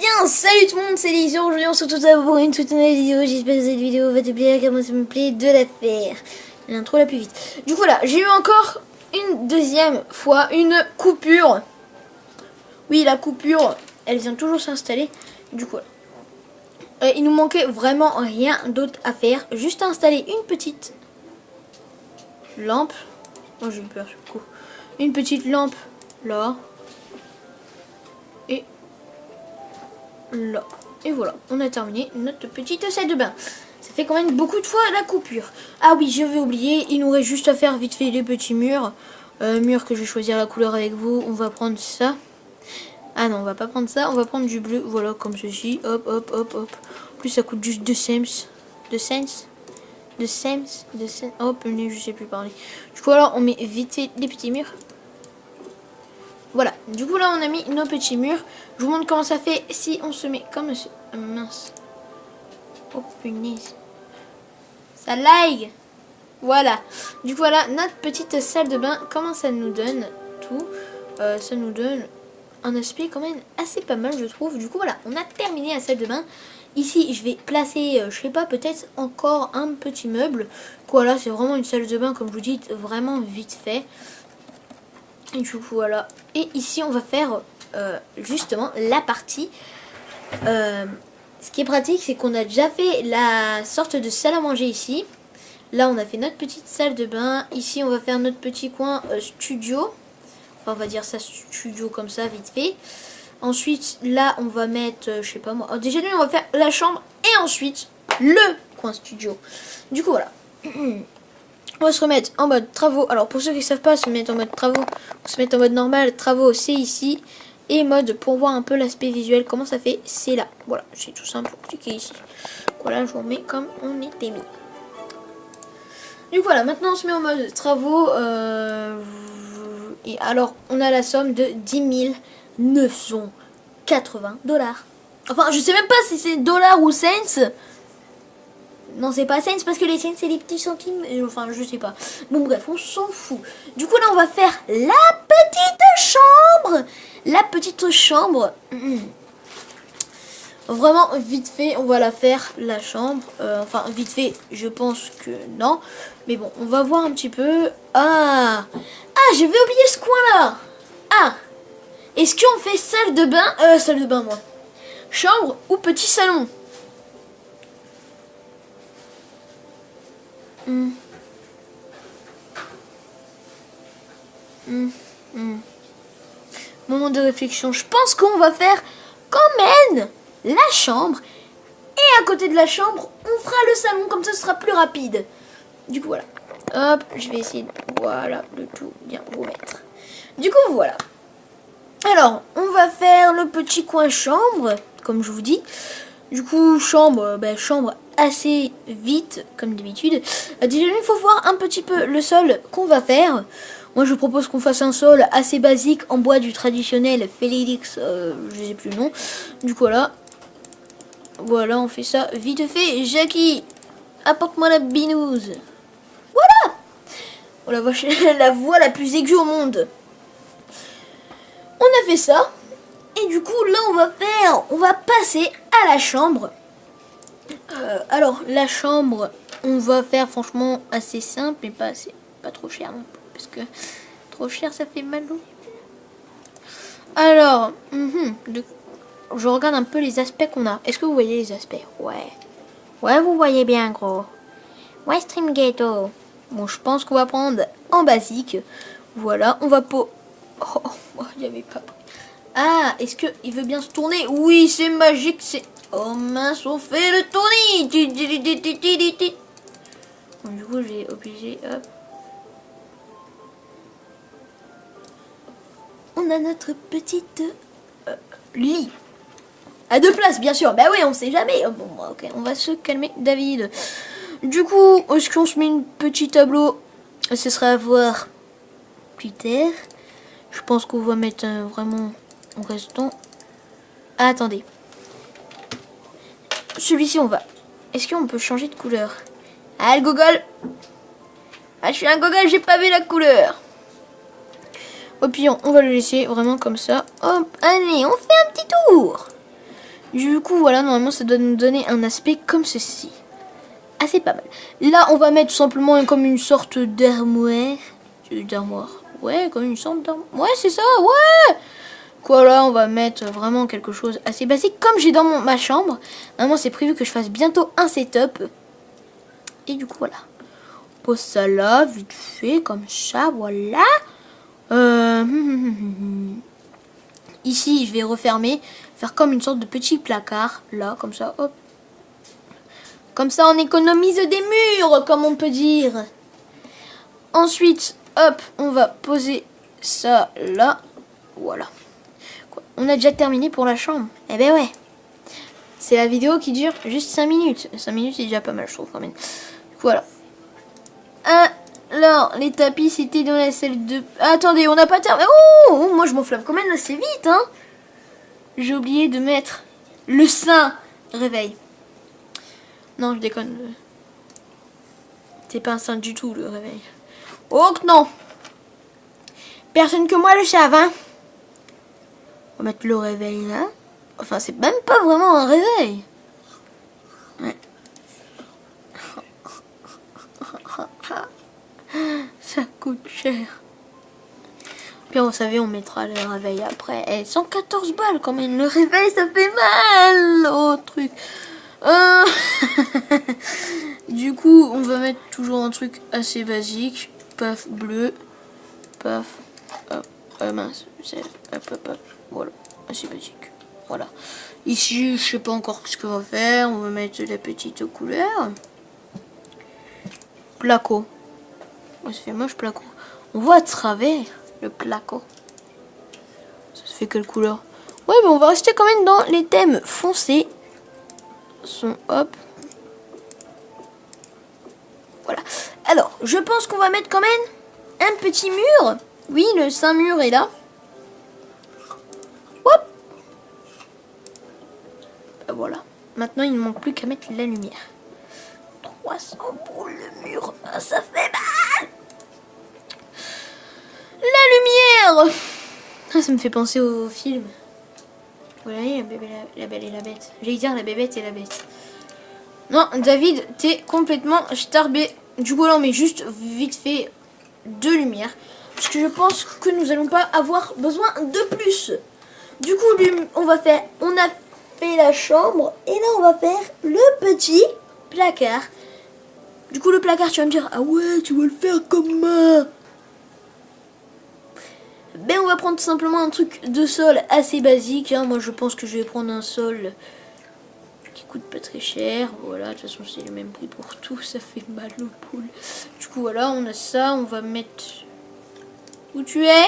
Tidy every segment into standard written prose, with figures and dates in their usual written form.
bien, salut tout le monde, c'est Lizzie. Aujourd'hui on se retrouve pour une toute nouvelle vidéo. J'espère que cette vidéo va te plaire, car moi ça me plaît de la faire. L'intro la plus vite. Du coup là, j'ai eu encore une deuxième fois une coupure. Oui, la coupure, elle vient toujours s'installer. Du coup là, il nous manquait vraiment rien d'autre à faire. Juste à installer une petite lampe. Oh, j'ai eu peur sur le coup. Une petite lampe là. Et là. Et voilà, on a terminé notre petite salle de bain. Ça fait quand même beaucoup de fois la coupure. Ah oui, je vais oublier, il nous reste juste à faire vite fait les petits murs. Murs que je vais choisir la couleur avec vous. On va prendre ça. Ah non, on va pas prendre ça, on va prendre du bleu. Voilà, comme ceci. Hop, hop, hop, hop. En plus, ça coûte juste 2 cents. 2 cents. 2 cents. 2 cents. Hop, je sais plus parler. Du coup, là, on met vite fait les petits murs. Voilà, du coup là on a mis nos petits murs. Je vous montre comment ça fait si on se met comme ça. Mince. Oh punaise. Ça lag. Voilà. Du coup voilà notre petite salle de bain. Comment ça nous donne tout. Ça nous donne un aspect quand même assez pas mal je trouve. Du coup voilà, on a terminé la salle de bain. Ici je vais placer, je sais pas, peut-être encore un petit meuble. Voilà, c'est vraiment une salle de bain comme je vous dis, vraiment vite fait. Et du coup voilà. Et ici on va faire justement la partie. Ce qui est pratique, c'est qu'on a déjà fait la sorte de salle à manger ici. Là on a fait notre petite salle de bain. Ici on va faire notre petit coin studio. Enfin on va dire ça studio comme ça vite fait. Ensuite là on va mettre, je sais pas moi. Oh, déjà on va faire la chambre et ensuite le coin studio. Du coup voilà. On va se remettre en mode travaux. Alors pour ceux qui ne savent pas se mettre en mode travaux, on se met en mode normal. Travaux c'est ici. Et mode pour voir un peu l'aspect visuel. Comment ça fait, c'est là. Voilà, c'est tout simple. Vous cliquez ici. Voilà, je vous remets comme on était mis. Du coup voilà, maintenant on se met en mode travaux. Et alors on a la somme de 10 980 $. Enfin je sais même pas si c'est dollars ou cents. Non, c'est pas cents parce que les cents c'est les petits centimes. Enfin, je sais pas. Bon, bref, on s'en fout. Du coup, là, on va faire la petite chambre. La petite chambre. Vraiment, vite fait, on va la faire, la chambre. Enfin, vite fait, je pense que non. Mais bon, on va voir un petit peu. Ah, j'avais oublié ce coin-là. Ah, est-ce qu'on fait salle de bain salle de bain, moi. Chambre ou petit salon? Moment de réflexion. Je pense qu'on va faire quand même la chambre. Et à côté de la chambre, on fera le salon. Comme ça, ce sera plus rapide. Du coup, voilà. Hop, je vais essayer voilà, de tout bien vous mettre. Du coup, voilà. Alors, on va faire le petit coin chambre, comme je vous dis. Du coup, chambre, chambre assez vite, comme d'habitude. Déjà, il faut voir un petit peu le sol qu'on va faire. Moi, je propose qu'on fasse un sol assez basique, en bois du traditionnel Félix, je sais plus le nom. Du coup, voilà. Voilà, on fait ça vite fait. Jackie, apporte-moi la binouse. Voilà. Oh, la voix la plus aiguë au monde. On a fait ça. Et du coup, là, on va passer à la chambre. Alors, la chambre, on va faire franchement assez simple et pas trop cher non plus. Parce que trop cher, ça fait mal. Alors, je regarde un peu les aspects qu'on a. Est-ce que vous voyez les aspects? Ouais. Ouais, vous voyez bien, gros. Ouais, Stream Ghetto. Bon, je pense qu'on va prendre en basique. Voilà, on va pas... Oh, il n'y avait pas... Ah, est-ce qu'il veut bien se tourner? Oui, c'est magique, c'est... Oh mince, on fait le tournis. Bon, du coup, j'ai obligé... Hop. On a notre petite lit. À 2 places, bien sûr. Bah oui, on sait jamais. Bon, ok, on va se calmer, David. Du coup, est-ce qu'on se met une petite tableau? Ce sera à voir plus tard. Je pense qu'on va mettre vraiment en restant. Ah, attendez. Celui-ci, on va. Est-ce qu'on peut changer de couleur? Ah, le gogol. Ah, je suis un gogol, j'ai pas vu la couleur. Au pire, on va le laisser vraiment comme ça. Hop, allez, on fait un petit tour. Du coup, voilà, normalement, ça doit nous donner un aspect comme ceci. Assez pas mal. Là, on va mettre tout simplement comme une sorte d'armoire. D'armoire. Ouais, comme une sorte d'armoire. Ouais, c'est ça, ouais. Quoi, là, on va mettre vraiment quelque chose assez basique. Comme j'ai dans ma chambre. Normalement, c'est prévu que je fasse bientôt un setup. Et du coup, voilà. On pose ça là, vite fait, comme ça, voilà. Ici, je vais refermer. Faire comme une sorte de petit placard. Là, comme ça, hop. Comme ça, on économise des murs, comme on peut dire. Ensuite, hop, on va poser ça là. Voilà. On a déjà terminé pour la chambre. Eh ben ouais. C'est la vidéo qui dure juste 5 minutes. 5 minutes, c'est déjà pas mal, je trouve, quand même. Voilà. Alors, les tapis, c'était dans la salle de... Attendez, on n'a pas terminé. Oh, moi, je m'enflamme quand même assez vite, hein. J'ai oublié de mettre le sein réveil. Non, je déconne. C'est pas un sein du tout, le réveil. Oh que non. Personne que moi le savent, hein. On va mettre le réveil là. Enfin, c'est même pas vraiment un réveil. Ouais. Ça coûte cher. Puis vous savez, on mettra le réveil après. Eh, 114 balles quand même. Le réveil, ça fait mal. Oh, truc. Du coup, on va mettre toujours un truc assez basique. Paf, bleu. Paf. Hop. Mince. Hop. Voilà. Assez basique. Voilà. Ici, je sais pas encore ce qu'on va faire. On va mettre la petite couleur. Placo. Oh, ça fait moche, placo. On voit à travers le placo. Ça se fait quelle couleur? Ouais, mais on va rester quand même dans les thèmes foncés. Hop. Voilà. Alors, je pense qu'on va mettre quand même un petit mur. Oui, le sein mur est là. Hop. Voilà. Maintenant, il ne manque plus qu'à mettre la lumière. 300 pour le mur. Ah, ça fait mal. La lumière. Ah, ça me fait penser au film. Voilà, la belle et la bête. J'allais dire la bébête et la bête. Non, David, t'es complètement starbé. Du coup, là, on met juste vite fait de lumière. Parce que je pense que nous n'allons pas avoir besoin de plus. Du coup, on a fait la chambre. Et là, on va faire le petit placard. Du coup, le placard, tu vas me dire, ah ouais, tu veux le faire comment? Ben, on va prendre tout simplement un truc de sol assez basique. Hein. Moi, je pense que je vais prendre un sol qui coûte pas très cher. Voilà, de toute façon, c'est le même prix pour tout. Ça fait mal aux poules. Du coup, voilà, on a ça. On va mettre... Où tu es?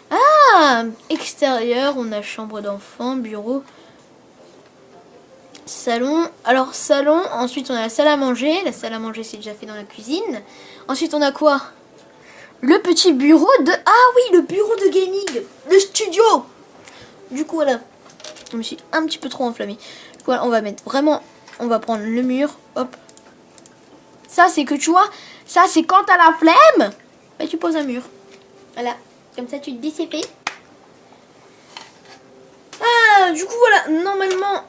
Ah, extérieur, on a chambre d'enfant, bureau, salon. Alors, salon, ensuite, on a la salle à manger. La salle à manger, c'est déjà fait dans la cuisine. Ensuite, on a quoi? Le petit bureau de... Ah oui, le bureau de gaming. Le studio. Du coup, voilà. Je me suis un petit peu trop enflammée. Voilà, on va mettre vraiment... On va prendre le mur. Hop. Ça, c'est que tu vois... Ça, c'est quand t'as la flemme. Bah, tu poses un mur. Voilà. Comme ça, tu te dis, c'est fait. Ah, du coup, voilà. Normalement,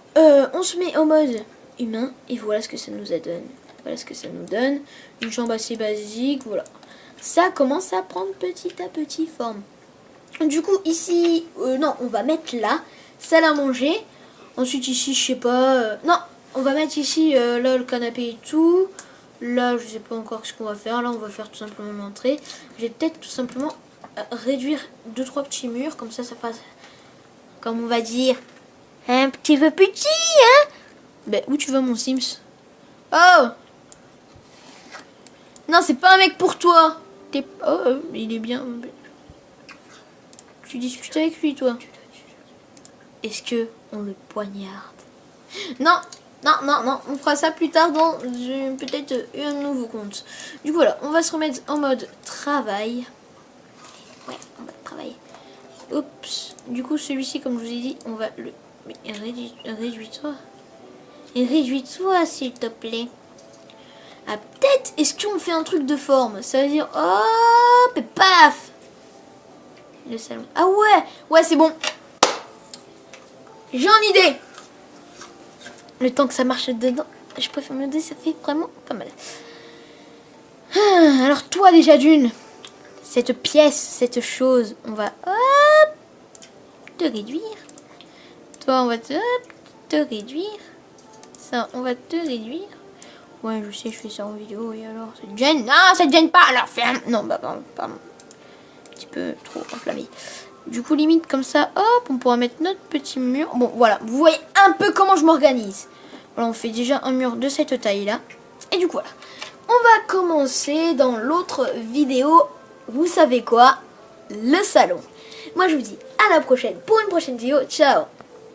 on se met en mode humain. Et voilà ce que ça nous donne. Voilà ce que ça nous donne. Une chambre assez basique. Voilà. Ça commence à prendre petit à petit forme. Du coup, ici, non, on va mettre là, salle à manger. Ensuite, ici, je sais pas. Non, on va mettre ici, là, le canapé et tout. Là, je sais pas encore ce qu'on va faire. Là, on va faire tout simplement l'entrée. Je vais peut-être tout simplement réduire 2-3 petits murs. Comme ça fasse, comme on va dire, un petit peu petit, hein. Ben, où tu vas, mon Sims? Oh! Non, c'est pas un mec pour toi. Oh, il est bien. Tu discutes avec lui, toi? Est-ce que on le poignarde? Non, on fera ça plus tard dans peut-être un nouveau compte. Du coup, voilà, on va se remettre en mode travail. Ouais, on va travailler. Oups. Du coup, celui-ci, comme je vous ai dit, on va le... Réduis-toi. Réduis-toi, s'il te plaît. Ah, peut-être, est-ce qu'on fait un truc de forme? Ça veut dire, hop, et paf. Le salon. Ah ouais, ouais, c'est bon. J'ai une idée. le temps que ça marche dedans, je préfère me dire, ça fait vraiment pas mal. Alors toi déjà d'une, cette pièce, cette chose, on va hop, te réduire. Toi on va te réduire. Ça on va te réduire. Ouais je sais, je fais ça en vidéo et alors ça te gêne? Non ça te gêne pas, alors ferme. Non bah pardon. Un petit peu trop enflammé. Du coup limite comme ça, hop, on pourra mettre notre petit mur. Bon voilà, vous voyez un peu comment je m'organise. Voilà, on fait déjà un mur de cette taille là. Et du coup voilà. On va commencer dans l'autre vidéo, vous savez quoi, le salon. Moi je vous dis à la prochaine pour une prochaine vidéo, ciao.